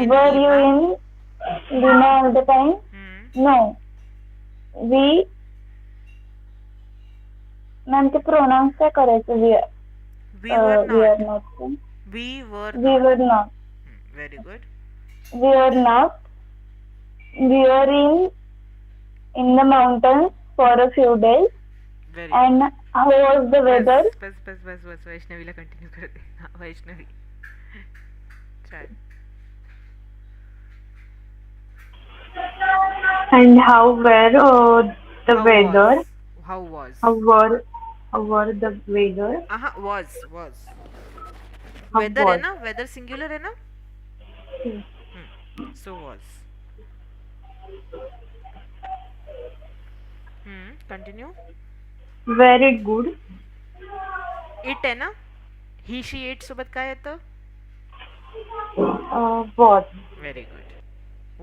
in Were you Lima? in Lima all the time? Hmm. No. We ma'am ते pronounce काय करायचं We were we not. Are not We were we not. Were not Very good. We are not we are in the mountains for a few days. Very good. And how was the बस weather? बस बस बस बस वैष्णवीला continue करते. हाँ, वैष्णवी चल. And how were the How was? weather? How was? How were how were the weather? Was. How weather है was? ना, वेदर सिंगुलर है ना. So was. Continue. Very good. It है ना. ही शी इट सोबत काय येतं. Was. Very good.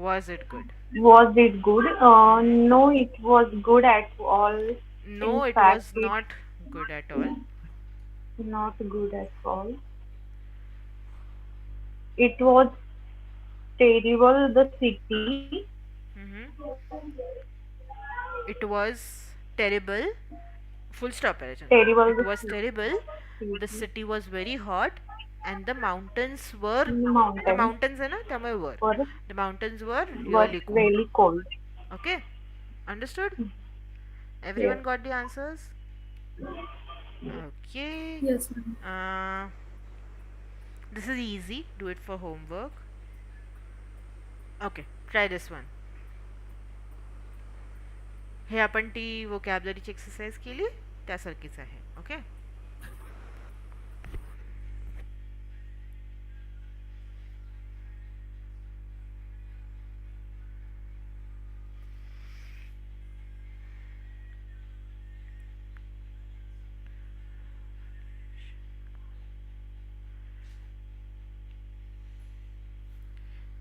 Was it good? Was it good? No, it was good at all. In No, it fact, was it's not good at all. not good at all. It was terrible. The city, hmm It was terrible. Full stop है चंदा. terrible It the was terrible. The city, city was very hot, and the mountains were, the mountains mountains है ना त्यामुळे वर. were The mountains were were really cold. really cold. Okay, understood. Yes. Everyone got the answers. Okay. Yes, ma'am. Uh, this is easy. Do it for homework. Okay, try this one. हे आपण ती वोकॅबलरीची exercise केली त्यासारखीच आहे. Okay.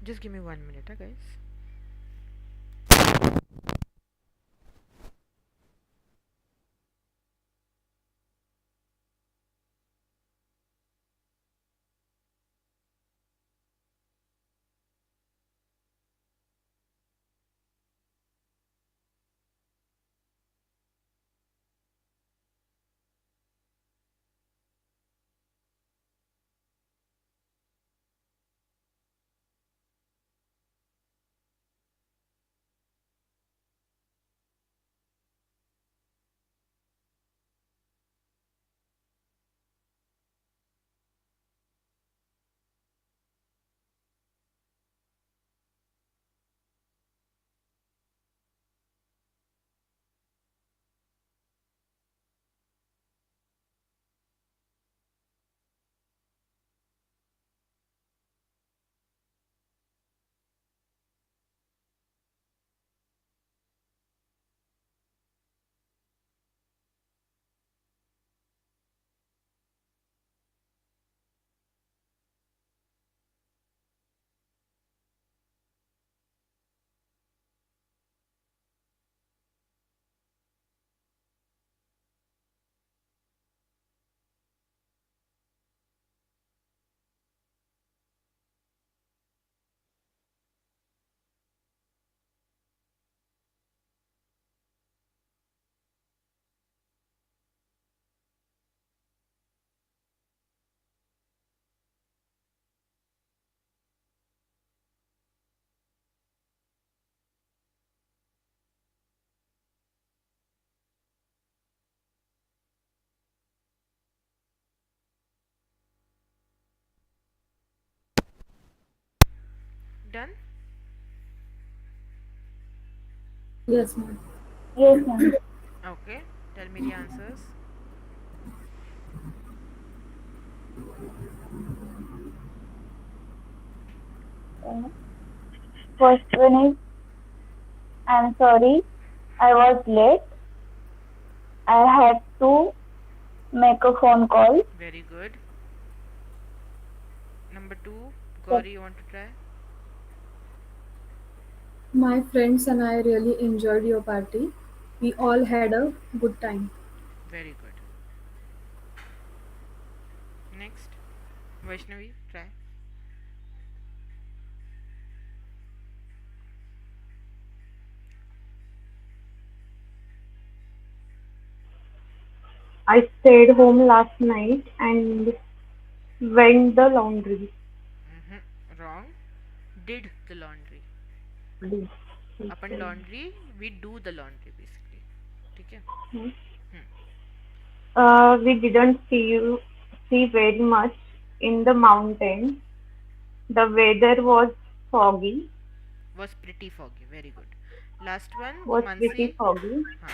Just give me 1 minute, guys. Done. Yes, ma'am. Yes, ma'am. Okay, tell me the answers. Uh, First one is I'm sorry I was late. I had to make a phone call. Very good. Number 2, Sec- Gauri, you want to try? My friends and I really enjoyed your party. We all had a good time. Very good. Next, Vaishnavi, try. I stayed home last night and went the laundry. Wrong. Did the laundry. Did. Upon laundry, we do the laundry basically. ठीक है? We didn't see very much in the mountains. The weather was foggy. Was pretty foggy. Very good. Last one, Was pretty Mansi. foggy. हाँ.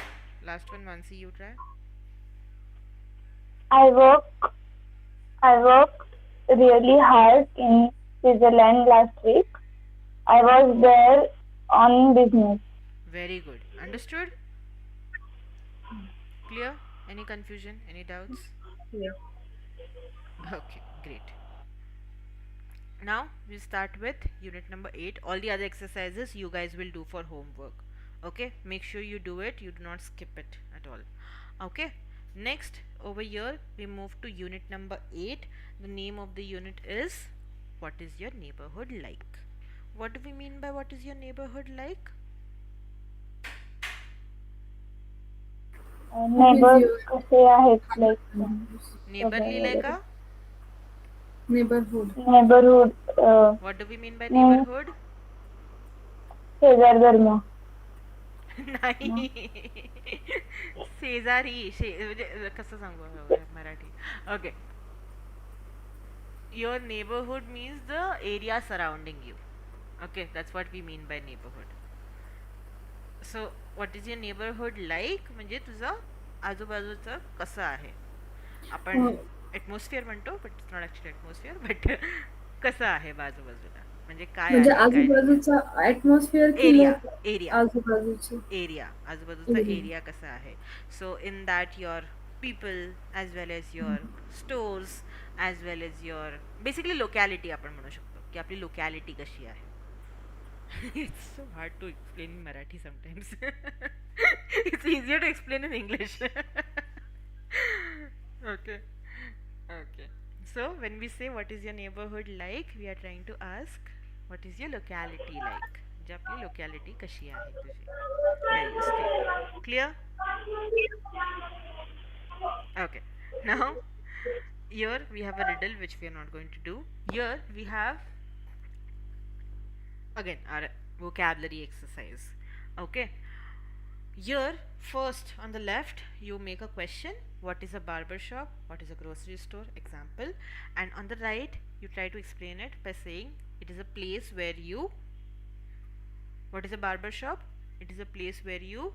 Last one, Mansi, you try. I work I worked really hard in Switzerland last week. I was there on business. Very good. Understood? Clear? Any confusion? Any doubts? Yeah. Okay, great. Now we start with unit number 8. All the other exercises you guys will do for homework. Okay, make sure you do it, you do not skip it at all. Okay, next over here we move to unit number 8. The name of the unit is what is your neighborhood like? What do we mean by what is your neighborhood like? Neighbors कसे आहेत like Neighborly like a Neighborhood. neighborhood what do we mean by neighborhood? शेजार धर्म. नाही शेजारी म्हणजे कसं सांगू Marathi. Okay, your neighborhood means the area surrounding you. Okay, that's what we mean by neighborhood. So what is your neighborhood like म्हणजे तुझं आजूबाजूचं कसं आहे. आपण ॲटमॉस्फिअर म्हणतो but it's not actually atmosphere but कसं आहे बाजूबाजूला म्हणजे काय म्हणजे आहे, काय आजूबाजूचा ॲटमॉस्फिअर की एरिया लोक एरिया आजूबाजूचे एरिया आजूबाजूचा एरिया कसा आहे. So in that your people as well as your stores as well as your basically locality आपण म्हणू शकतो की आपली लोकॅलिटी कशी आहे. It's so hard to explain in Marathi sometimes. It's easier to explain in English. Okay. Okay. So when we say what is your neighborhood like, we are trying to ask what is your locality like. म्हणजे आपली locality कशी आहे तुझी. Very useful. Clear? Okay. Now here we have a riddle which we are not going to do. Here we have again our vocabulary exercise. Okay, here first on the left you make a question, what is a barber shop, what is a grocery store, example, and on the right you try to explain it by saying it is a place where you, what is a barber shop, it is a place where you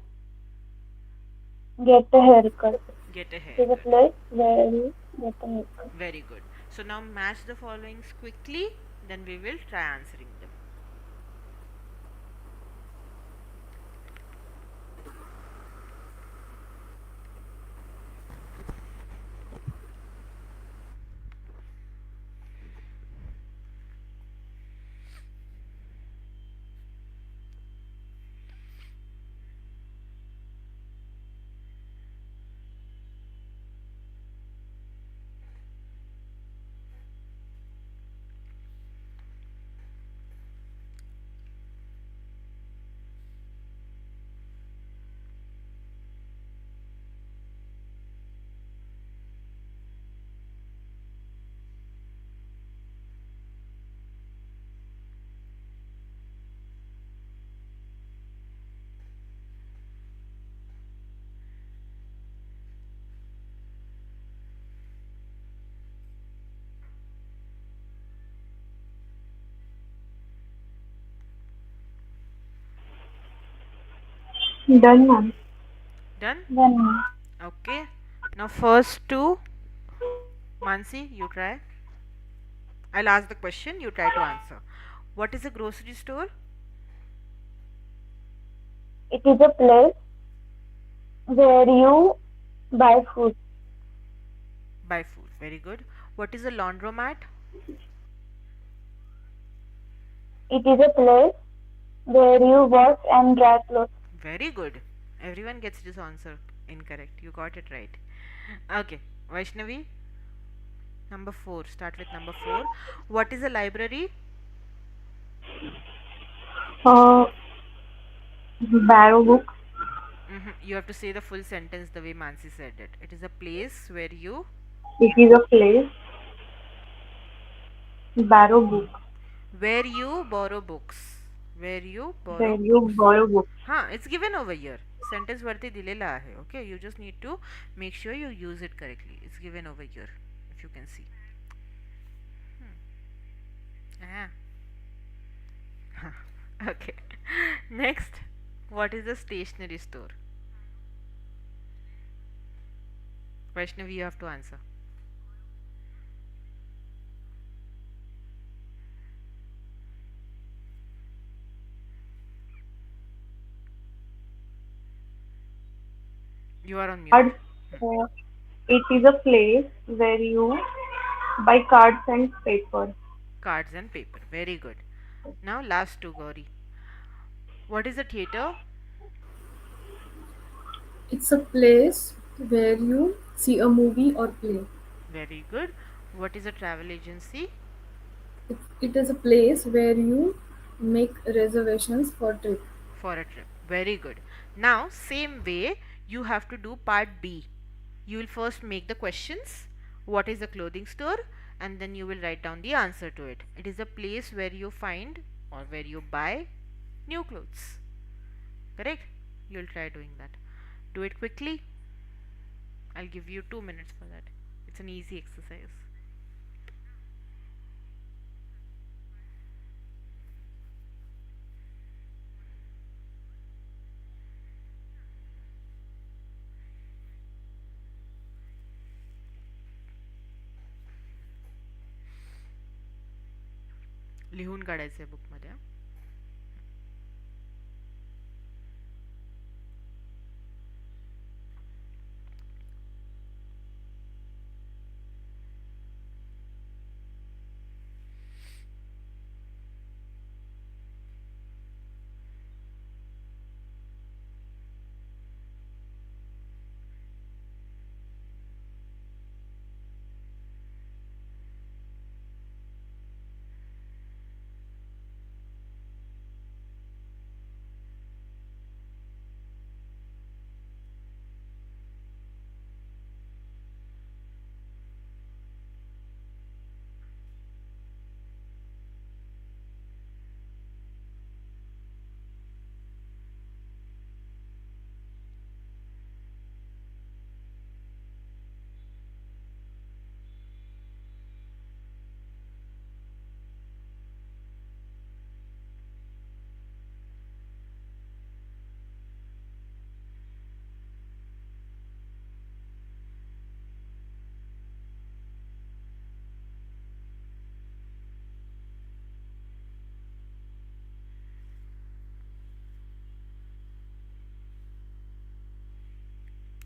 Get a haircut. get a It is a haircut. place where you get a haircut. Very good. So now match the followings quickly, then we will try answering them. Done, ma'am. Done? Done, ma'am. Okay. Now first two, Mansi, you try. I'll ask the question, you try to answer. What is a grocery store? It is a place where you buy food. Buy food. Very good. What is a laundromat? It is a place where you wash and dry clothes. Very good. Everyone gets this answer incorrect. You got it right. Okay. Vaishnavi, number 4. Start with number 4. What is a library? Borrow books. You have to say the full sentence the way Mansi said it. It is a place It is a place, borrow book, where you borrow books. Where you where borrow you books. borrow books. हाँ, it's given over here. Sentence वरती दिलेला आहे. Okay, you just need to make sure you use it correctly. It's given over here, if you can see. Ah. Okay. Next, what is a stationery store? Vaishnavi, you have to answer. You are on mute. Cards, uh, it is a place where you buy cards and paper. Cards and paper. Very good. Now, last two, Gauri. What is a theater? It's a place where you see a movie or play. Very good. What is a travel agency? It is a place where you make reservations for trip. For a trip. Very good. Now, same way, you have to do part B. You will first make the questions. What is a clothing store? And then you will write down the answer to it. It is a place where you find or where you buy new clothes. Correct? You'll try doing that. Do it quickly. I'll give you 2 minutes for that. It's an easy exercise. लिहून काढायचं आहे बुकमध्ये.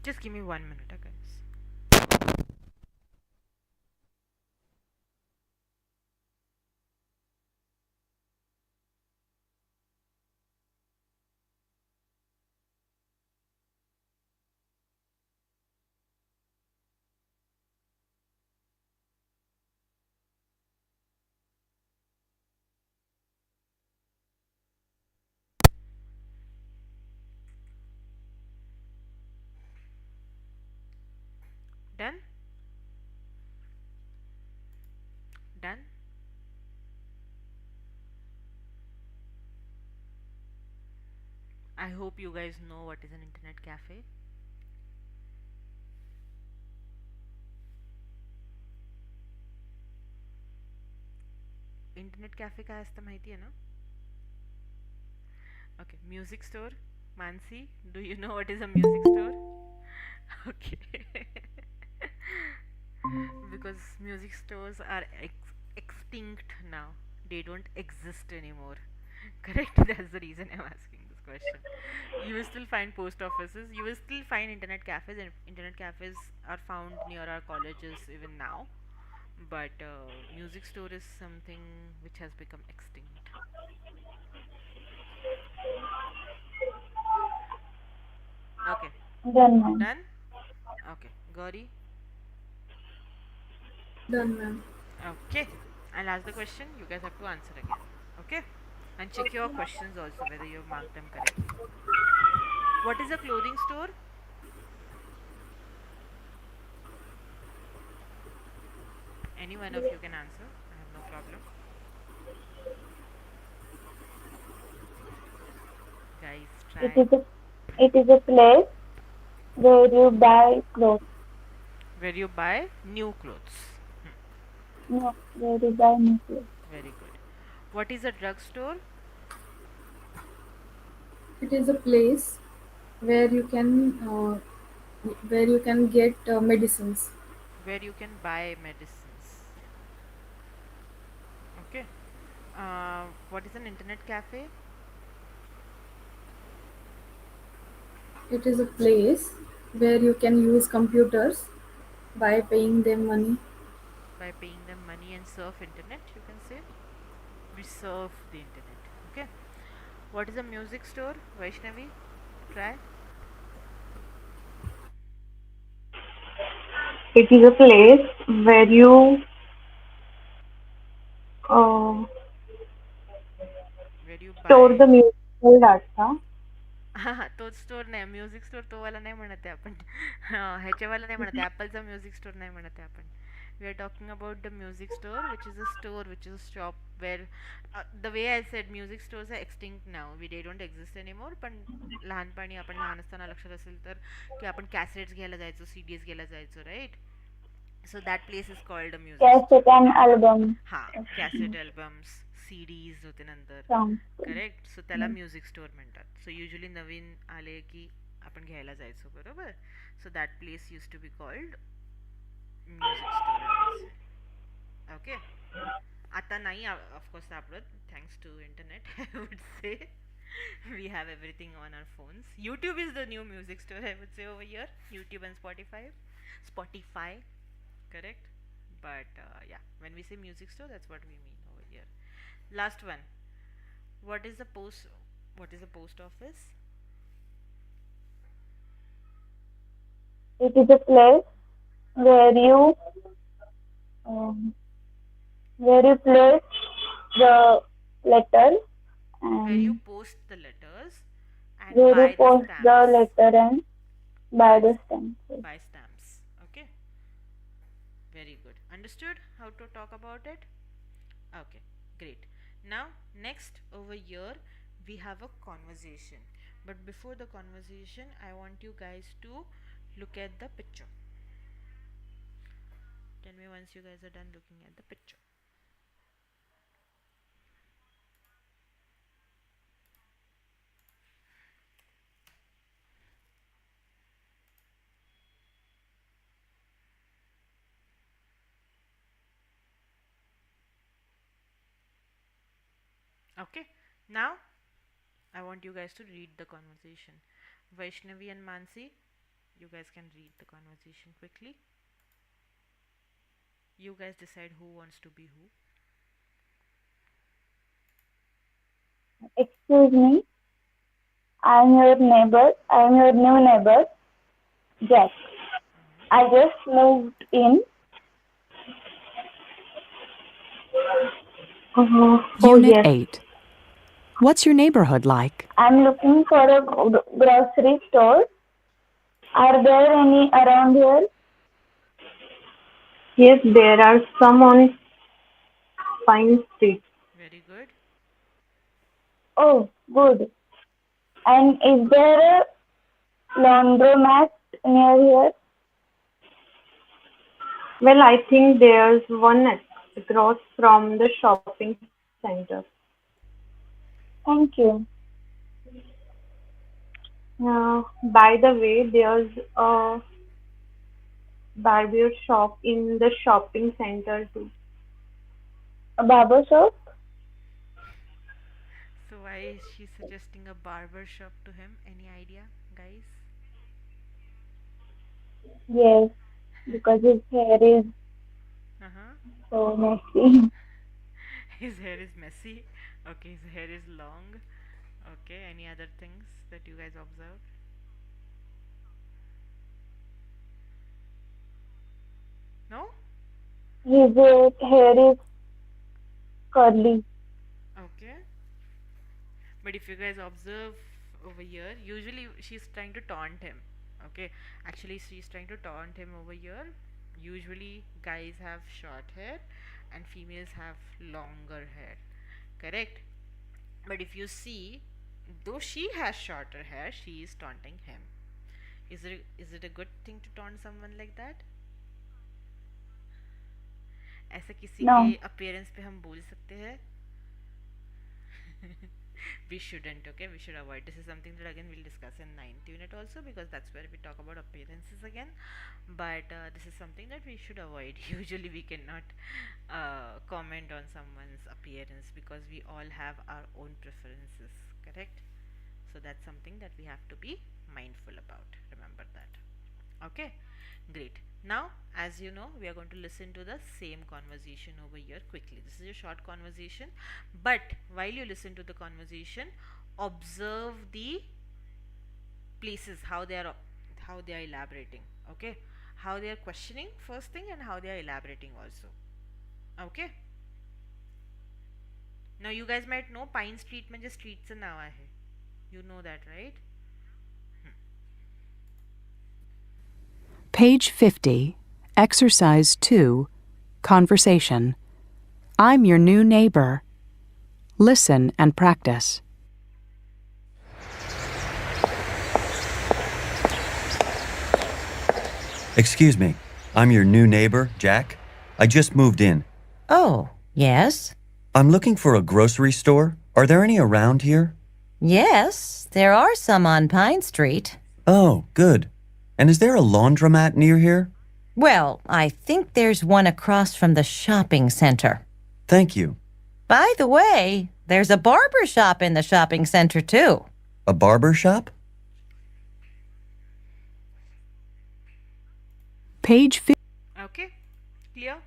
Just give me 1 minute, guys. Done? Done? I hope you guys know what is an internet cafe. Internet cafe काय असतं माहिती आहे ना? Okay, music store. Mansi, do you know what is a music store? Okay. Because music stores are extinct now. They don't exist anymore. Correct? That's the reason I'm asking this question. You will still find post offices. You will still find internet cafes, and internet cafes are found near our colleges even now. But music store is something which has become extinct. Okay, Done, ma'am. done. Okay, Gauri. Done, ma'am. Okay, I'll ask the question. You guys have to answer again. Okay, and check your questions also whether you marked them correctly. What is a clothing store? Any one of you can answer. I have no problem. Guys, It try. is a place where you buy clothes. Where you buy new clothes. Hmm, No, where you buy new clothes. very good. What is a drugstore? It is a place where you can get medicines. Where you can buy medicines. Okay. What is an internet cafe? It is a place where you can use computers by paying them money. By paying them money and surf internet, you can say. We surf the internet. Okay. What is a music store? Vaishnavi, try. It is a place where you uh, Where you store buy. the musical data. हा तोच store नाही music store तो वाला नाही म्हणत आहे आपण ह्याच्यावाला नाही म्हणत आहे ॲपलचा म्युझिक स्टोर नाही म्हणत आहे आपण we are talking about the music store which is a store which is a shop where the way I said music stores are extinct now we they don't exist anymore पण लहानपणी आपण लहान असताना लक्षात असेल तर की आपण कॅसेट्स घ्यायला जायचो सीडीज घ्यायला जायचो right so that place is called a music Cassette store and album. हां कॅसेट अल्बम्स सीडीज होते नंतर Songs. करेक्ट सो त्याला म्युझिक स्टोअर म्हणतात सो युजली नवीन आले की आपण घ्यायला जायचो बरोबर so that place use to be called music store I would say okay आता नाही ऑफकोर्स सापडत thanks to internet I would say we have everything on our phones. YouTube is the new music store, I would say over here. YouTube and Spotify, correct? But yeah, when we say music store, that's what we mean over here. Last one. What is the post? What is a post office? It is a place where um, you place the letter Where you and post the letters and where you buy the post the stamps. letter and buy Buy the stamp. buy stamps. Okay. Very good. Understood how to talk about it? Okay. Great. Now next over here we have a conversation. But before the conversation, I want you guys to look at the picture. Tell me once you guys are done looking at the picture. Okay. Now I want you guys to read the conversation. Vaishnavi and Mansi, you guys can read the conversation quickly. You guys decide who wants to be who. Excuse me, I'm your neighbor. I'm your new neighbor, Jack. Mm-hmm. I just moved in. Oh Unit yes, 8. What's your neighborhood like? I'm looking for a grocery store. Are there any around here? Yes, there are some on Pine Street. Very good. Oh, good. And is there a laundromat near here? Well, I think there's one across from the shopping center. Thank you. By the way, there's a barber shop in the shopping center too. A barber shop? So why is she suggesting a barber shop to him? Any idea, guys? Yes, because his hair is Uh-huh. so messy. His hair is messy. Okay, his hair is long. Okay, any other things that you guys observed? No? His hair is curly. Okay. But if you guys observe over here. Usually she's trying to taunt him. Okay, actually she's trying to taunt him over here. Usually guys have short hair and females have longer hair. Correct? But if you see, though she has shorter hair, she is taunting him. Is it a good thing to taunt someone like that? ऐसा किसी के No. appearance पे हम बोल सकते हैं? We shouldn't. Okay, we should avoid. This is something that again we'll discuss in ninth unit also, because that's where we talk about appearances again. But this is something that we should avoid. Usually we cannot comment on someone's appearance because we all have our own preferences. Correct? So that's something that we have to be mindful about. Remember that. Okay, great. Now, as you know, we are going to listen to the same conversation over here quickly. This is a short conversation, but while you listen to the conversation, observe the places, how they are elaborating. Okay, how they are questioning first thing and how they are elaborating also. Okay. Now you guys might know Pine Street में जो street से नाव है. You know that, right? Page 50, Exercise 2, Conversation. I'm your new neighbor. Listen and practice. Excuse me, I'm your new neighbor, Jack. I just moved in. Oh, yes? I'm looking for a grocery store. Are there any around here? Yes, there are some on Pine Street. Oh, good. And is there a laundromat near here? Well, I think there's one across from the shopping center. Thank you. By the way, there's a barber shop in the shopping center, too. A barber shop? Page 50. Okay, clear? Okay,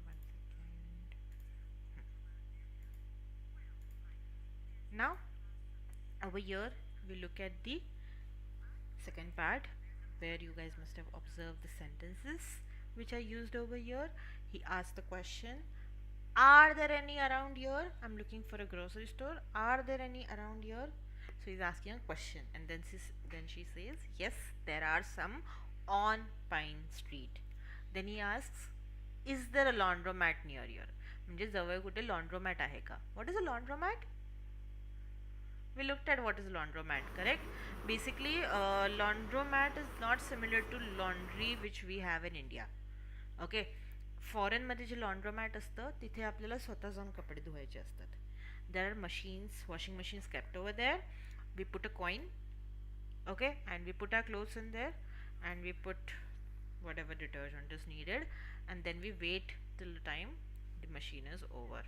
1 second. Now, over here, we look at the second part where you guys must have observed the sentences which are used over here. He asked the question, are there any around here? I'm looking for a grocery store. Are there any around here? So he's asking a question, and then she says, yes, there are some on Pine Street. Then he asks, is there a laundromat near here? म्हणजे जवळ कुठे laundromat आहे का? What is a laundromat? We looked at what is laundromat, correct? Basically, laundromat is not similar to laundry which we have in India. Okay, foreign मध्ये जे laundromat असतं तिथे आपल्याला स्वतः जाऊन कपडे धुवायचे असतात. There are machines, washing machines kept over there. We put a coin, okay, and we put our clothes in there, and we put whatever detergent is needed, and then we wait till the time the machine is over.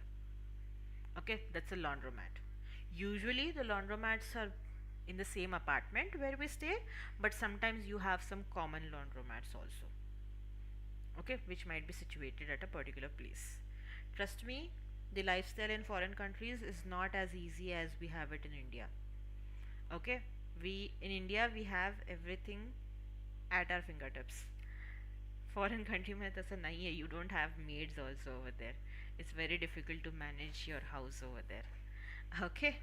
Okay, that's a laundromat. Usually the laundromats are in the same apartment where we stay, but sometimes you have some common laundromats also, okay, which might be situated at a particular place. Trust me, the lifestyle in foreign countries is not as easy as we have it in India. Okay, we in India we have everything at our fingertips. Foreign country mein तसं नहीं है. You don't have maids also over there. It's very difficult to manage your house over there. Okay,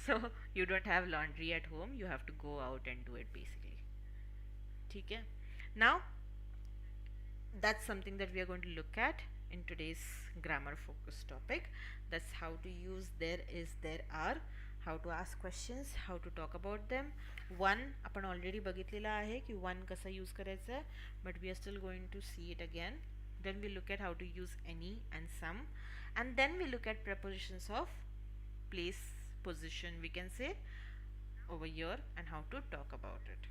so you don't have laundry at home. You have to go out and do it basically. ठीक है. Now that's something that we are going to look at in today's grammar focus topic. That's how to use there, is, there, are, how to ask questions, how to talk about them. One आपण already बघितलेला आहे की one कसा use करायचा आहे, but we are still going to see it again. Then we look at how to use any and some, and then we look at prepositions of place, position, we can say over here, and how to talk about it.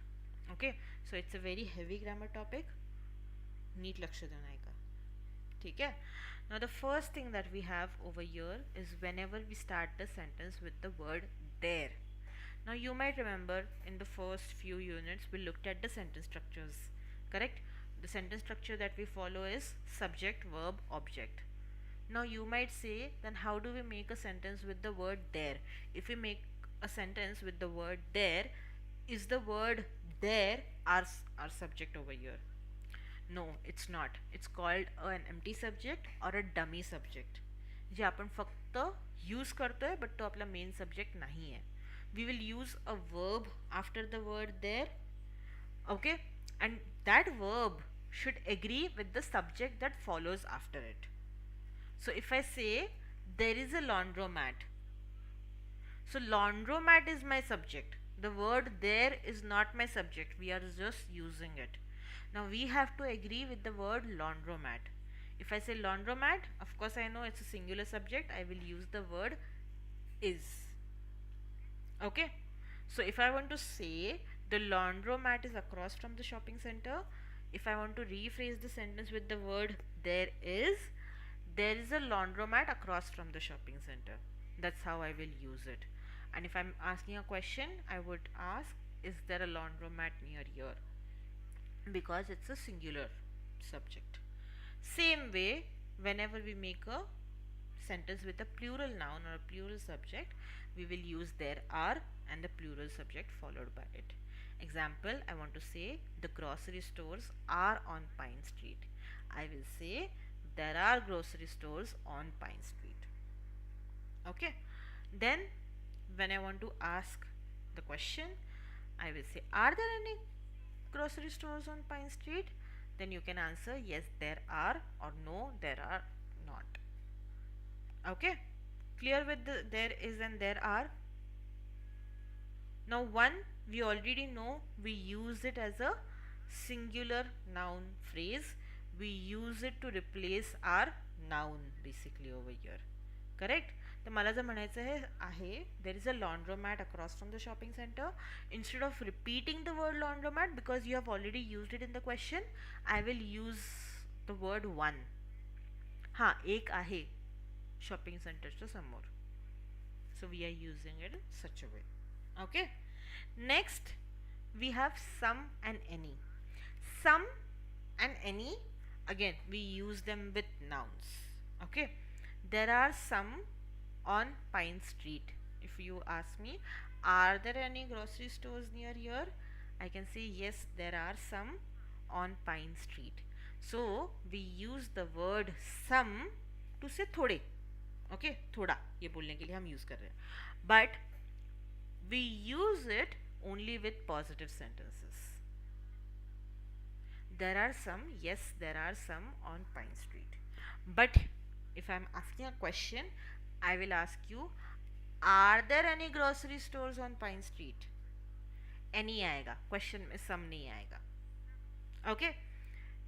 Okay, so it's a very heavy grammar topic. नीट लक्ष देना है का. ठीक है. Now the first thing that we have over here is whenever we start the sentence with the word there. Now you might remember in the first few units we looked at the sentence structures, correct? The sentence structure that we follow is subject, verb, object. Now you might say, then how do we make a sentence with the word there? If we make a sentence with the word there, is the word there our subject over here? No, it's not. It's called an empty subject or a dummy subject. जे आपण फक्त use करतोय but तो आपला main subject नाही आहे. We will use a verb after the word there. Okay, and that verb should agree with the subject that follows after it. So if I say there is a laundromat, so laundromat is my subject, the word there is not my subject, we are just using it. Now we have to agree with the word laundromat. If I say laundromat, of course I know it's a singular subject, I will use the word is. Okay, so if I want to say the laundromat is across from the shopping center, if I want to rephrase the sentence with the word there is a laundromat across from the shopping center. That's how I will use it. And if I'm asking a question, I would ask, is there a laundromat near here? Because it's a singular subject. Same way, whenever we make a sentence with a plural noun or a plural subject, we will use there are and the plural subject followed by it. Example, I want to say the grocery stores are on Pine Street. I will say there are grocery stores on Pine Street. Okay, then when I want to ask the question, I will say, are there any grocery stores on Pine Street? Then you can answer yes there are, or no there are not. Okay, clear with the there is and there are? Now one, we already know we use it as a singular noun phrase. We use it to replace our noun basically over here. Correct? तर मला जर म्हणायचं आहे there is a laundromat across from the shopping center, instead of repeating the word laundromat because you have already used it in the question, I will use the word one. हां, एक आहे shopping सेंटरच्या समोर. So we are using it in such a way. Okay, next we have some and any. Some and any, again we use them with nouns. Okay, there are some on Pine Street. If you ask me, are there any grocery stores near here, I can say yes there are some on Pine Street. So we use the word some to say थोड़े. Okay, थोड़ा ये बोलने के लिए हम use कर रहे हैं, but we use it only with positive sentences. There are some, yes there are some on Pine Street. But if I'm asking a question, I will ask you, are there any grocery stores on Pine Street? Any आएगा, question में some नहीं आएगा. Okay,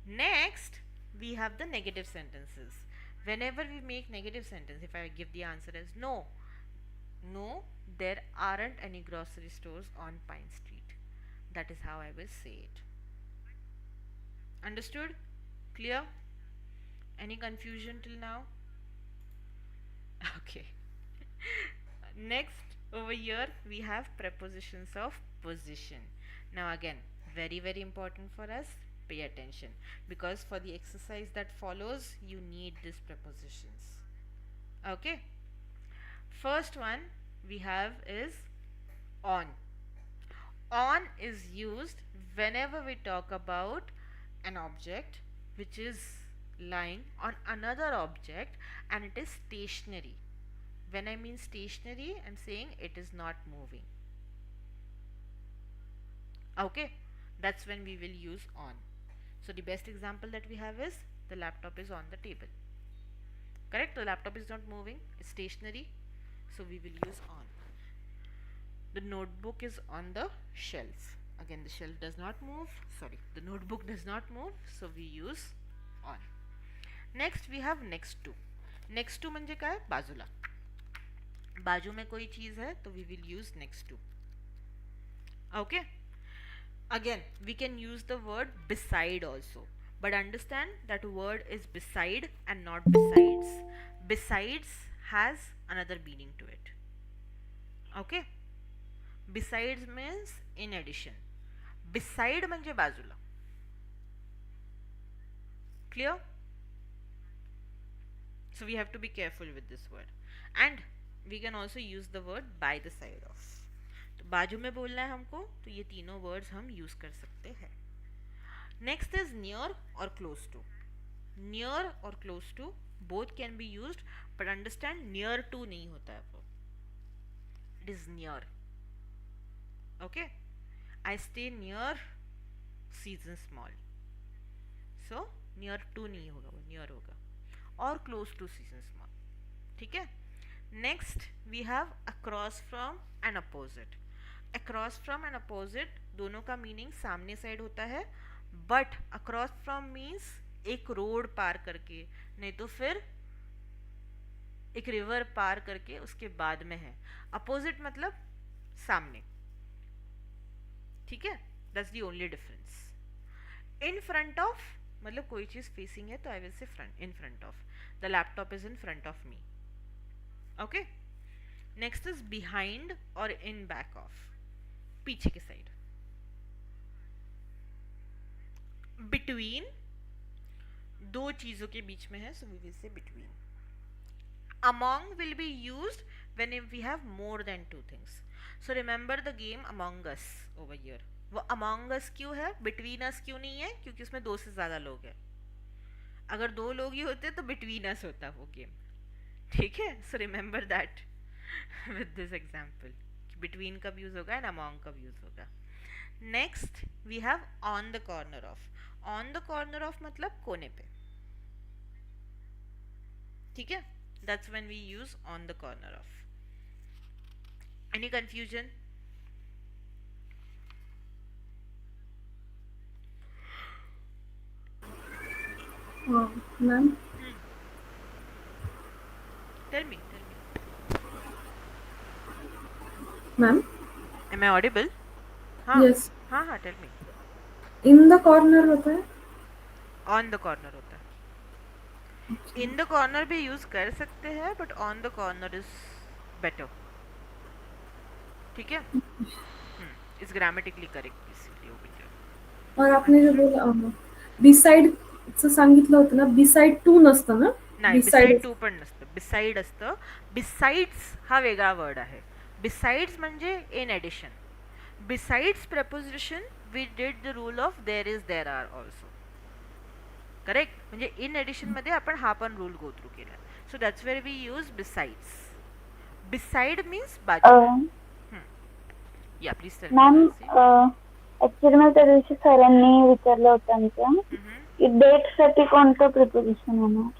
next we have the negative sentences. Whenever we make negative sentence, if I give the answer as no, there aren't any grocery stores on Pine Street, that is how I will say it. Understood? Clear? Any confusion till now? Okay. Next over here we have prepositions of position. Now again, very important for us. Pay attention, because for the exercise that follows you need these prepositions. Okay, first one we have is on. On is used whenever we talk about an object which is lying on another object and it is stationary. When I mean stationary, I'm saying it is not moving. Okay, that's when we will use on. So the best example that we have is the laptop is on the table. Correct? The laptop is not moving, it's stationary, so we will use on. The notebook is on the shelf. Again, the shelf does not move, the notebook does not move, so we use on. Next we have next to. Next to म्हणजे काय? बाजूला. बाजू में कोई चीज है तो we will use next to. Okay, again we can use the word beside also, but understand that word is beside and not besides. Besides has another meaning to it. Okay, besides means in addition, beside म्हणजे बाजूला. Clear? So we have to be careful with this word, and we can also use the word by the side of. तो बाजू में बोलना है हमको, तो ये तीनों वर्ड्स हम यूज कर सकते हैं. नेक्स्ट इज नियर और क्लोज टू. नियर और close to both can be used, but understand near to नहीं होता है वो, it is near. Okay, I stay near season small, so near to नहीं होगा, वो near होगा, और close to season small. ठीक है. Next we have across from and opposite. Across from and opposite दोनों का मीनिंग सामने साइड होता है, बट अक्रॉस फ्रॉम मीन्स एक रोड पार करके, नहीं तो फिर एक रिवर पार करके उसके बाद में है. अपोजिट मतलब सामने. ठीक है, that's the only difference. In front of मतलब कोई चीज फेसिंग है तो I will say front, in front of. The laptop is in front of me. Okay. Next is behind और इन बैक ऑफ, पीछे की साइड. बिटवीन दो चीजों के बीच में है, so we will say between. Among will be used when we have more than two things. So remember the game among us over here. वो अमॉन्ग अस क्यों है, बिटवीन अस क्यों नहीं है? क्योंकि उसमें दो से ज्यादा लोग हैं. अगर दो लोग ही होते तो बिटवीन अस होता वो गेम. ठीक है, so remember that with this example. Between कब यूज होगा एंड अमॉन्ग कब यूज होगा. Next we have on the corner of. On the corner of मतलब कोने पे. ठीक है, that's when we use on the corner of. Any confusion? Ma'am tell me. Ma'am Am I audible? हाँ. Yes. हाँ हाँ, tell me. In the corner होता है, ऑन द कॉर्नर होता है. इन द कॉर्नर भी यूज कर सकते हैं, but on the corner is better. ठीक है, इज ग्रामेटिकली करेक्ट इसीलिए वो बेटर. और आपने जो बोला बिसाइड सांगितलं होतं ना, बिसाइड टू नसतं ना. नाही, बिसाइड टू पण नसतं, बिसाइड असतं. बिसाइड्स हा वेगळा वर्ड आहे. बिसाइड्स म्हणजे in addition. Besides preposition we did the rule of there is there are also. Correct, म्हणजे इन एडिशन मध्ये आपण हा पण रूल गो थ्रू केला. So that's where we use besides. Beside means बाजू. या प्लीज टेल मॅम ऍक्च्युली मला त्या दिवशी सरांनी विचारलं होतं आमच्या की डेट साठी कोणतं प्रिपोजिशन होणार.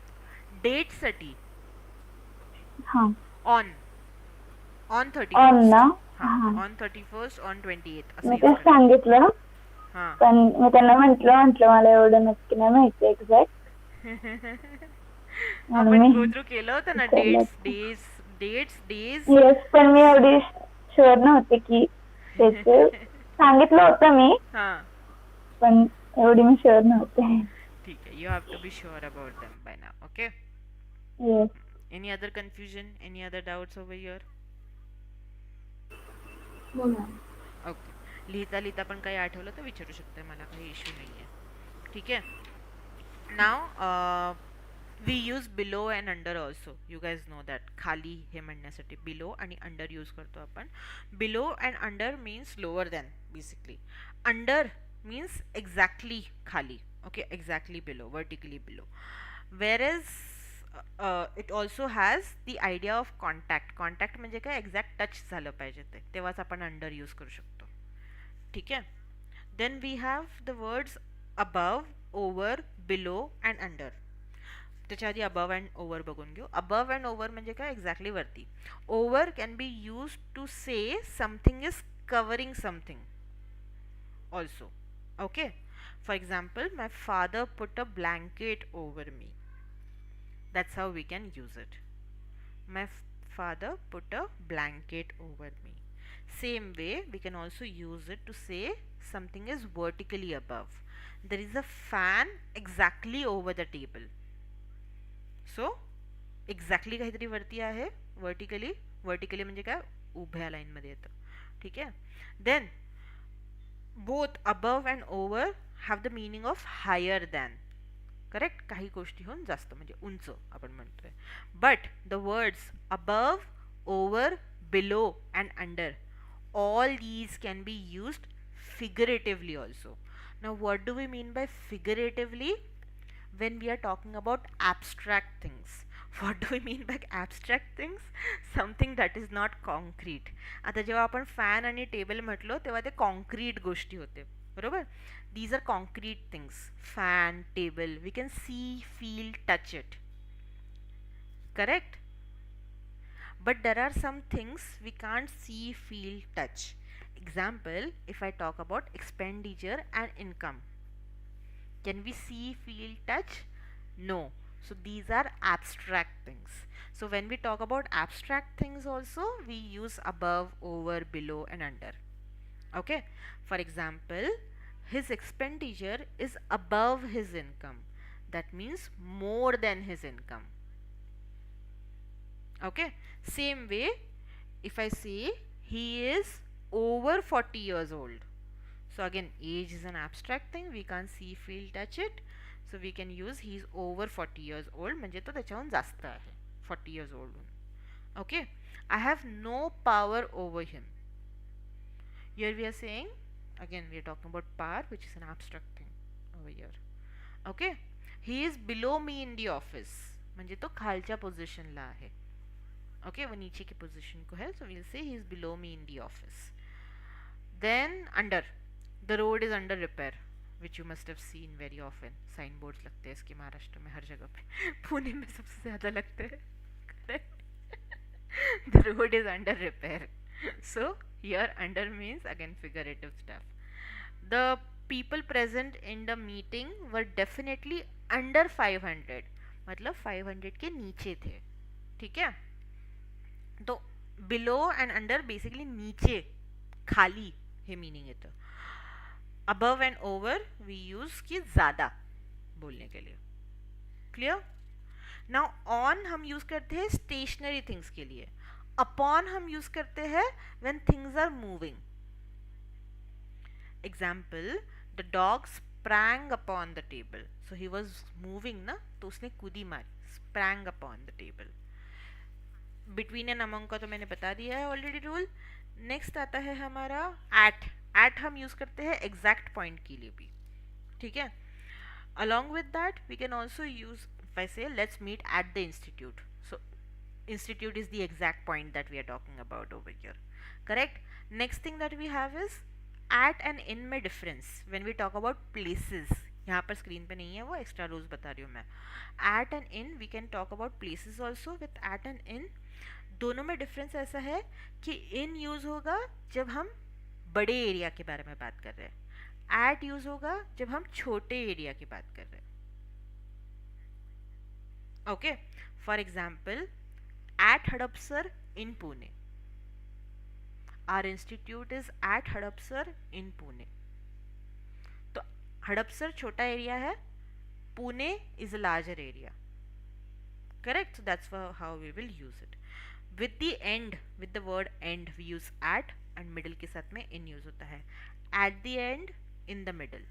डेट साठी हा, ऑन. On 31st. ऑन ना. ऑन 31st, ऑन 28th मी तेच सांगितलं, पण मी त्यांना म्हटलं मला एवढं नक्की नाही माहिती एक्झॅक्ट. आपण गो थ्रू केलं होतं ना, डेट्स डेज. येस, पण मी एवढी शुअर नव्हते की त्याचे सांगितलं होतं मी, पण एवढी मी शुअर नव्हते. ठीक आहे, you have to be sure about them by now. Okay. Yes. Any other confusion, any other doubts over here? Okay. लिहिता लिहिता पण काही आठवलं तर विचारू शकते, मला काही इश्यू नाही आहे. ठीक आहे. Now we use below and under also. You guys know that. खाली हे म्हणण्यासाठी बिलो आणि अंडर यूज करतो आपण. Below and under means lower than basically. Under means exactly खाली. Okay, exactly below, vertically below. Whereas it also has the idea of contact. Contact म्हणजे काय, exact touch झालं पाहिजे ते, तेव्हाच आपण अंडर यूज करू शकतो. ठीक आहे. Then we have the words above, over, below and under. त्याच्या आधी अबव अँड ओव्हर बघून घेऊ. अबव अँड ओव्हर म्हणजे काय, एक्झॅक्टली वरती. Over can be use to say something is covering something also. Okay. For example, my father put a blanket over me. That's how we can use it. My father put a blanket over me. Same way, we can also use it to say something is vertically above. There is a fan exactly over the table. So, exactly काहीतरी वरती आहे. Vertically, vertically म्हणजे काय, उभ्या line मध्ये येतं. ठीक आहे. Then, both above and over have the meaning of higher than. Correct, काही गोष्टीहून जास्त म्हणजे उंच आपण म्हणतोय. But the words above, over, below and under, all these can be used figuratively also. Now what do we mean by figuratively? when we are talking about abstract things. What do we mean by abstract things? Something that is not concrete. आता जेव्हा आपण fan आणि table म्हटलो तेव्हा ते concrete गोष्टी होते, बरोबर. These are concrete things. Fan, table, we can see, feel, touch it. Correct? But there are some things we can't see, feel, touch. Example, if I talk about expenditure and income, can we see, feel, touch? No. So these are abstract things. So when we talk about abstract things also, we use above, over, below and under. Okay, for example, his expenditure is above his income. That means more than his income. Okay, same way, if I say he is over 40 years old, so again age is an abstract thing, we can't see, feel, touch it, so we can use he is over 40 years old म्हणजे तो त्याच्याहून जास्त आहे 40 years old. Okay, I have no power over him. Here we are saying, again we are talking about power, which is an abstract thing over here. Okay, he is below me in the office म्हणजे तो खालच्या पोझिशनला आहे. Okay, वो नीचे की position को है, so we'll say he is below me in the office. Then under, the road is under repair, which you must have seen very often. Signboards लगते हैं इसके महाराष्ट्र में हर जगह पे, पुणे में सबसे ज़्यादा लगते हैं. The road is under repair. So here under means again figurative stuff. The people present in the meeting were definitely under 500, मतलब 500 के नीचे थे. ठीक है, तो बिलो अँड अंडर बेसिकली नीचे, खाली हे मीनिंग येतं. Above and over we use की ज़्यादा बोलने के लिए. क्लियर? नाउ ऑन हम यूज करते हैं स्टेशनरी थिंग्स के लिए. अपॉन हम यूज करते हैं when things are moving. Example, the dog sprang upon the table. So he was moving ना, तो उसने कूदी मारी, sprang upon the table. Between and among का तो मैंने बता दिया है ऑलरेडी रूल. नेक्स्ट आता है हमारा एट. एट हम यूज करते हैं एग्जैक्ट पॉइंट के लिए भी. ठीक है, along with that we can also use, if I say let's meet at the institute, so institute is the exact point that we are talking about over here. Correct? Next thing that we have is at and in में difference when we talk about places. यहाँ पर screen पे नहीं है, वो extra rules बता रही हूँ मैं. At and in we can talk about places also with at and in. दोनों में डिफरेंस ऐसा है कि इन यूज होगा जब हम बड़े एरिया के बारे में बात कर रहे हैं, एट यूज होगा जब हम छोटे एरिया की बात कर रहे हैं. Okay, for example, at Hadapsar in Pune. Our institute is at Hadapsar in Pune. तो हड़पसर छोटा एरिया है, Pune is a larger area. Correct? So that's how we will use it. With the end, with the word end we use at, end middle के साथ में in use होता है. At the end, in the middle.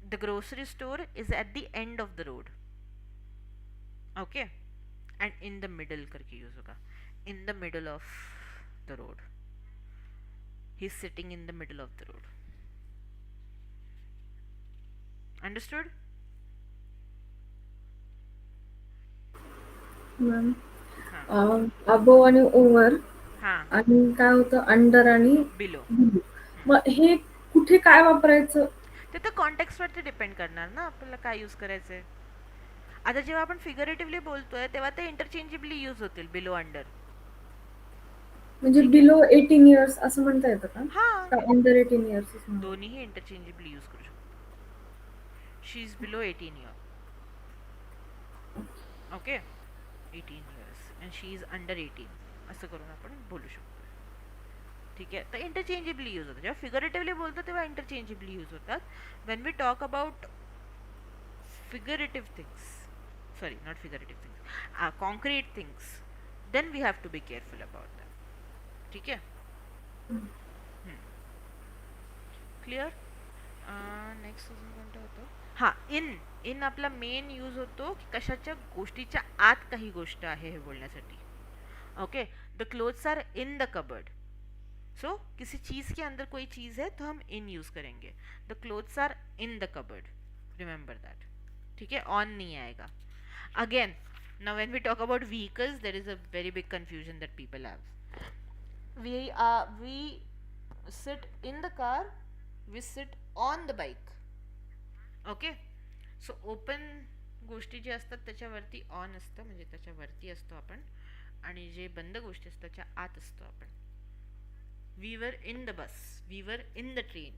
The grocery store is at the end of the road. Okay, and in the middle करके use होगा. In the middle of the road. He is sitting in the middle of the road. Understood? Above आणि over हां, आणि काय होतं under आणि below. below. मग हे कुठे काय वापरायचं? ते तर कॉन्टेक्स्टवरती डिपेंड करणार ना आपल्याला काय यूज करायचंय. आता जेव्हा आपण फिगरेटिव्हली बोलतोय तेव्हा ते इंटरचेंजेबली यूज होतील बिलो अंडर. म्हणजे बिलो 18 इयर्स असं म्हणता येतं का? हां, का अंडर 18 इयर्स? दोन्हीही इंटरचेंजेबली यूज करू शकतो. She is below 18 year. Okay, 18 years and she is under 18 असं करून आपण बोलू शकतो. ठीक आहे, तर इंटरचेंजेबली यूज होतात. जेव्हा फिगरेटिव्हली बोलतो तेव्हा इंटरचेंजेबली यूज होतात. When we talk about figurative things, sorry, not figurative things, concrete things, then we have to be careful about that. ठीक है? क्लियर? नेक्स्ट अजून कोणतं होतं? हां, इन आपला मेन यूज होतो की कशाच्या गोष्टीच्या आत काही गोष्ट आहे हे बोलण्यासाठी. Okay, the clothes are in the cupboard. So किसी चीज़ के अंदर कोई चीज़ है तो हम इन यूज़ करेंगे. The clothes are in the cupboard. Remember that. ठीक है, ऑन नहीं आएगा. Again, now when we talk about vehicles, there is a very big confusion that people have. We sit in the car, we sit on the bike. Okay. So open गोष्टी जे असतात त्याच्यावरती on असतं, म्हणजे त्याच्यावरती असतो आपण, आणि जे बंद गोष्टी असतात त्याच्या आत असतो आपण. We were in the bus, we were in the train,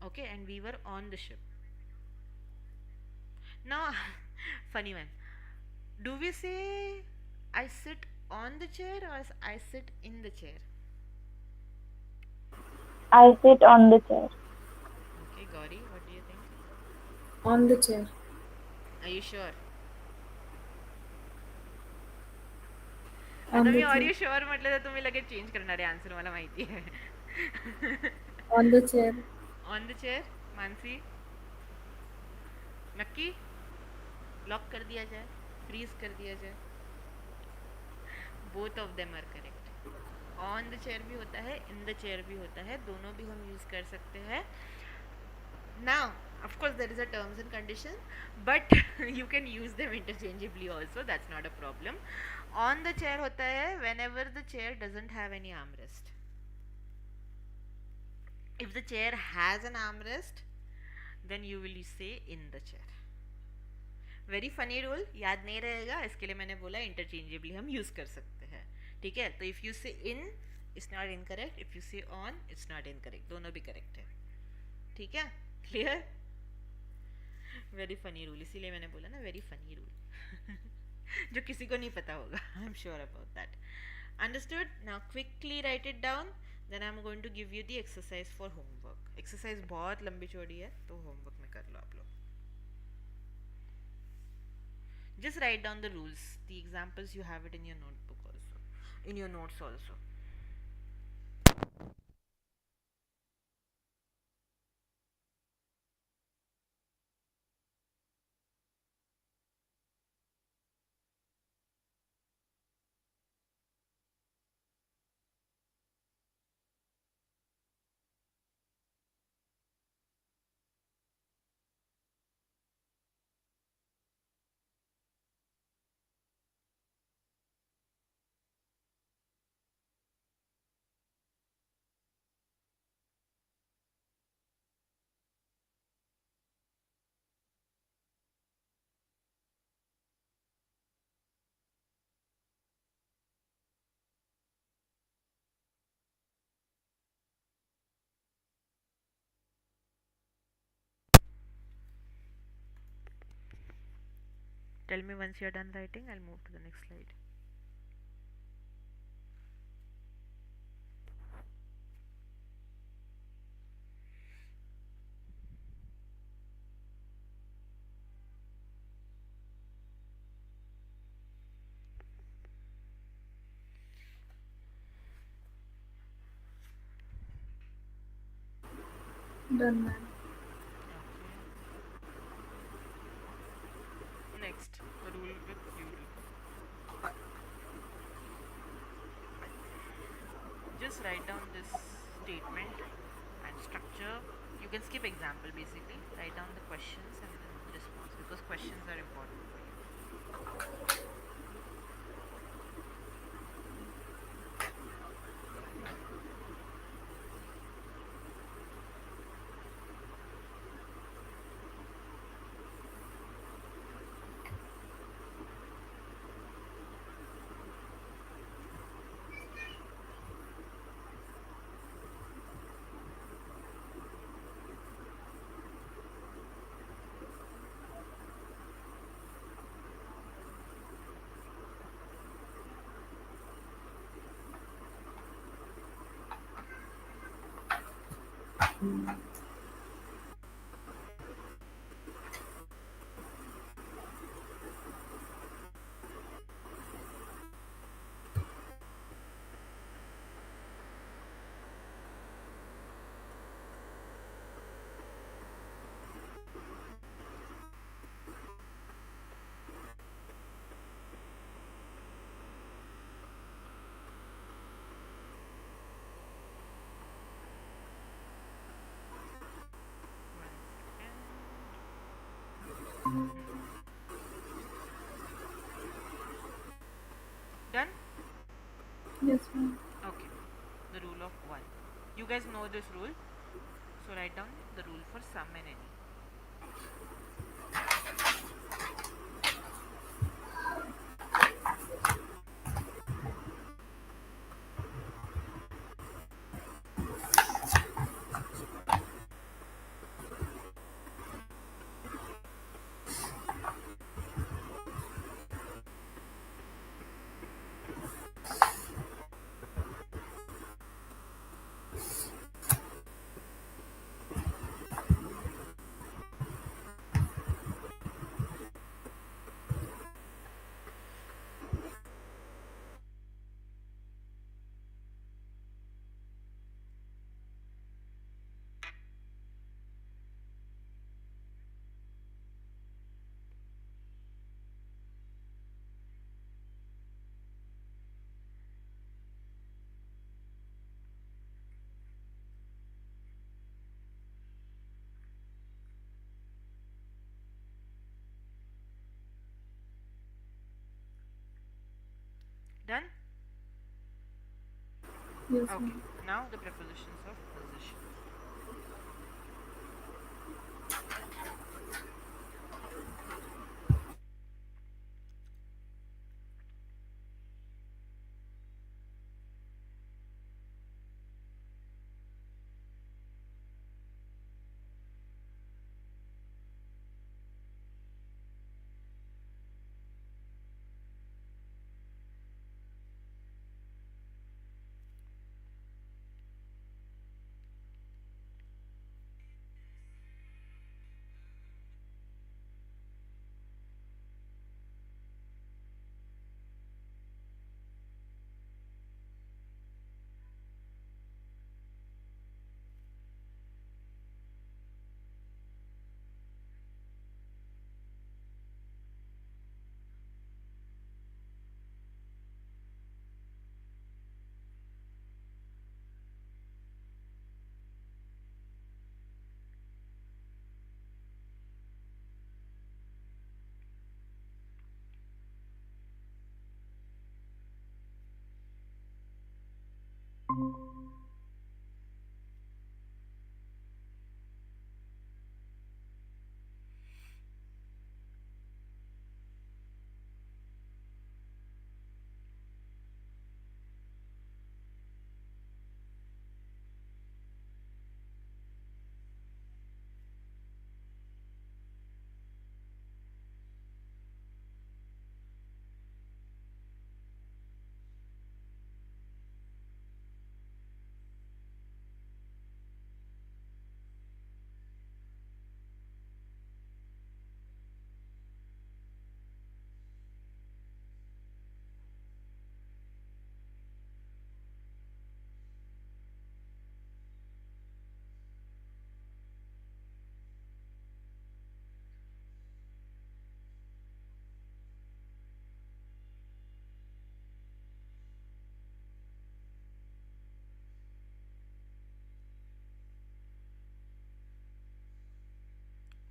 okay, and we were on the ship. Now funny one, do we say I sit on the chair or I sit in the chair? I sit on the chair. Okay, Gauri, what do you think? On the chair. Are you sure? On आता मी the are chair. You sure म्हटलं तर तुम्ही लगेच change करणार आहे answer, मला माहिती आहे. On the chair. On the chair. Mansi, नक्की लॉक कर दिया जाए, फ्रीज कर दिया जाए? Both of them are correct. On the chair भी होता है, इन द चेयर भी होता है, दोनों भी हम यूज कर सकते हैं. Now of course there is a terms and condition, but you can use them interchangeably also, that's not a problem. On the chair होता है whenever the chair doesn't have any armrest. If the chair has an armrest, then you will say in the chair. Very funny rule, याद नहीं रहेगा इसके लिए मैंने बोला interchangeably हम यूज कर सकते हैं. ठीक है, तो इफ यू से in its not incorrect, if you से ऑन इट्स नॉट इनकरेक्ट, दोनों भी करेक्ट है. ठीक है, क्लियर? वेरी फनी रूल, इसीलिए मैंने बोला ना वेरी फनी रूल. जो किसी को नहीं पता होगा, I am sure about that. Understood? Now quickly write it down, then I am going to give you the exercise for homework. Exercise बहुत लंबी चौड़ी है, तो होमवर्क में कर लो आप लोग. Just write down the rules, the examples, you have it in your notebook also, in your notes also. Tell me once you're done writing, I'll move to the next slide. Done, ma'am. Okay. Next, rule with plural. Just write down this statement and structure. You can skip example basically. Write down the questions and then response, because questions are important for you. Done? Yes, ma'am. Okay. The rule of 1. You guys know this rule. So write down the rule for some and any. Done? Yes, Okay. ma'am. Now the prepositions of position.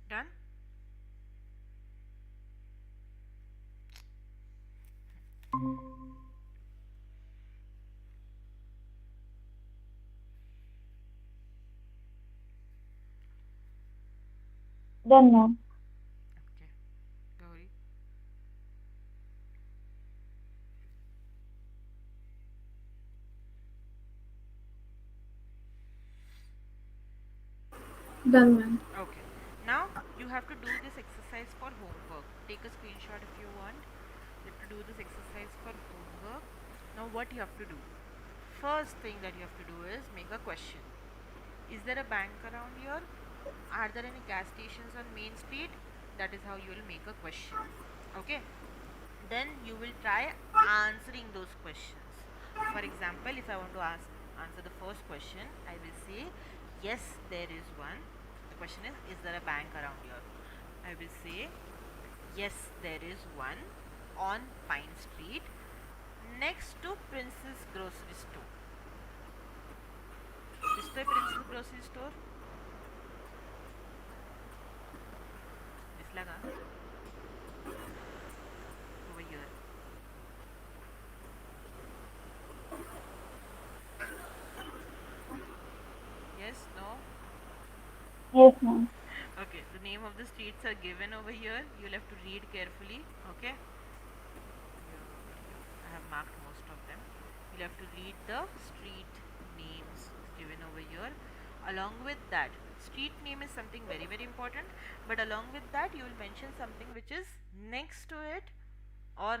Done? Done, ma'am. Okay. Gauri. Done, ma'am. Okay. Now you have to do this exercise for homework. Take a screenshot if you want. You have to do this exercise for homework. Now what you have to do? First thing that you have to do is make a question. Is there a bank around here? Are there any gas stations on Main Street? That is how you will make a question. Okay. Then you will try answering those questions. For example, if I want to answer the first question, I will say yes, there is one. The question is there a bank around here? I will say yes, there is one on Pine Street next to Princess Grocery Store. दिसतोय Princess Grocery Store? दिसला का? Over here. Yes, ma'am. Okay, the name of the streets are given over here. You'll have to read carefully. Okay. I have marked most of them. You'll have to read the street names given over here. Along with that, street name is something very very important. But along with that, you will mention something which is next to it or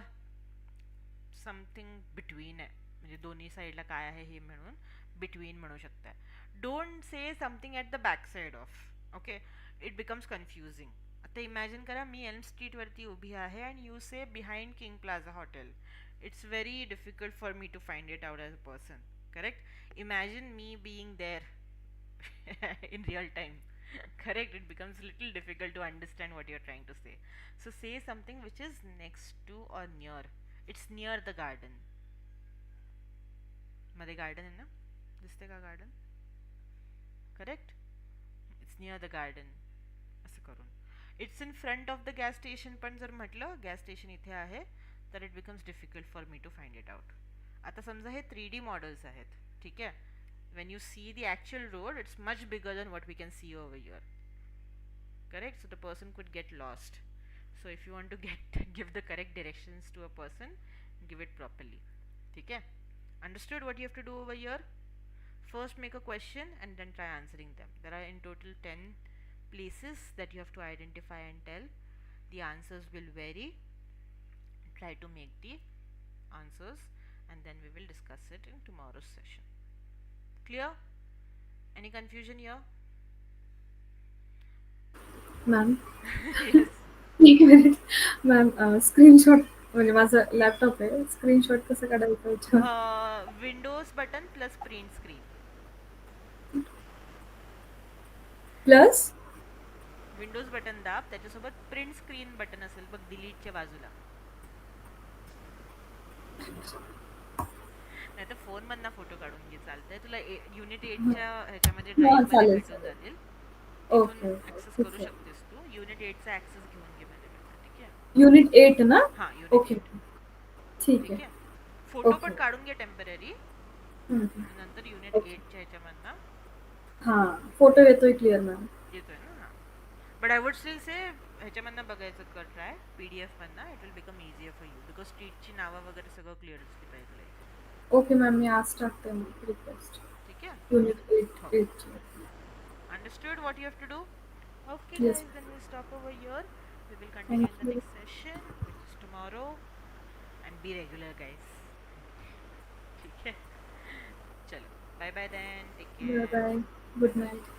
something between आहे म्हणजे दोन्ही साईडला काय आहे हे म्हणून between म्हणू शकता. Don't say something at the back side of. Okay, it becomes confusing. आता इमॅजिन करा मी एल्म स्ट्रीटवरती उभी आहे and you say behind King Plaza hotel. It's very difficult for me to find it out as a person. Correct. Imagine me being there in real time. Correct, it becomes a little difficult to understand what you're trying to say. So say something which is next to or near. It's near the garden. मध्ये garden आहे ना, दिसते का garden? Correct, it's near the garden असं करून. It's in front of the gas station पण जर म्हटलं गॅस स्टेशन इथे आहे तर it becomes difficult for me to find it out. आता समजा हे 3D मॉडेल्स आहेत, ठीक आहे. when you see the actual road, it's much bigger than what we can see over here. Correct? So the person could get lost. So if you want to give the correct directions to a person, give it properly. Okay? Understood what you have to do over here? First make a question and then try answering them. There are in total 10 places that you have to identify and tell. The answers will vary. Try to make the answers and then we will discuss it in tomorrow's session. Clear? Any confusion here? Ma'am Yes. एक minute ma'am, screenshot म्हणजे माझा laptop आहे, screenshot कसं काढायचं याच्यावर? Windows button plus print screen. Plus Windows button दाब, त्याच्यासोबत print screen button असेल बघ डिलीटच्या बाजूला. नाही तर फोन मधनं फोटो काढून घे, चालतंय. तुला युनिट 8च्या ह्याच्यामध्ये ड्राईव्ह मध्ये चालेल भेटून चालेल. जातील. तिथून ओके ऍक्सेस ठीक करू आहे. शकतेस तू. युनिट 8चा ऍक्सेस घेऊन घे माझ्याकडनं, ठीक आहे. युनिट 8 ना? हां, युनिट ओके 8. ठीक ठीक आहे. आहे. Photo okay. पण काढून घे टेम्पररी. हम्म. नंतर युनिट ओके. 8च्या ह्याच्यामधनं हां, फोटो येतोय क्लिअर मॅम. येतोय ना. हां, बट आय वुड स्टील से ह्याच्यामधनं बघायचं कर ट्राय PDF मधनं. It will become easier for you because स्ट्रीटची नावं वगैरे सगळं क्लिअर दिसली पाहिजे तुला इथे. ओके मॅम, मी आज टाकते मग रिक्वेस्ट. ठीक आहे. युनिट हो. 8. Understood what you have to do? Okay yes. guys, then we'll stop over here. We will continue in the thank you. next session, which is tomorrow. And be regular guys. ठीक है. चलो, bye bye then. Take bye care. Bye. Good night.